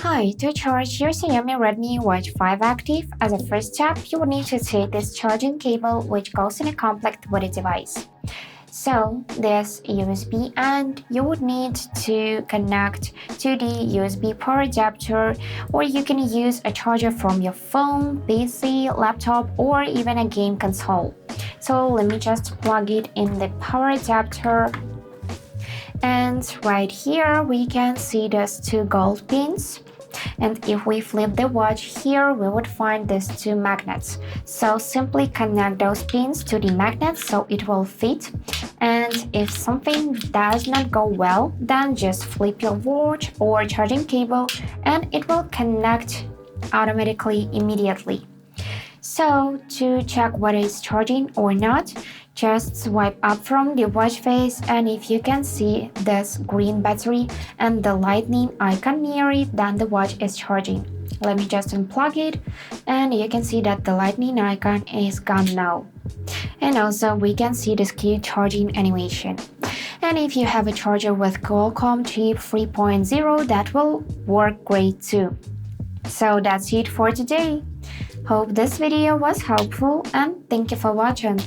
Hi, to charge your Xiaomi Redmi Watch 5 Active, as a first step, you will need to take this charging cable which goes in a complect with the device. So, this USB and you would need to connect to the USB power adapter, or you can use a charger from your phone, PC, laptop, or even a game console. So let me just plug it in the power adapter. And right here we can see those two gold pins. And if we flip the watch here, we would find these two magnets. So simply connect those pins to the magnets so it will fit. And if something does not go well, then just flip your watch or charging cable and it will connect automatically immediately. So to check whether it's charging or not, just swipe up from the watch face, and if you can see this green battery and the lightning icon near it, then the watch is charging. Let me just unplug it, and you can see that the lightning icon is gone now. And also we can see this key charging animation. And if you have a charger with Qualcomm chip 3.0, that will work great too. So that's it for today. Hope this video was helpful and thank you for watching.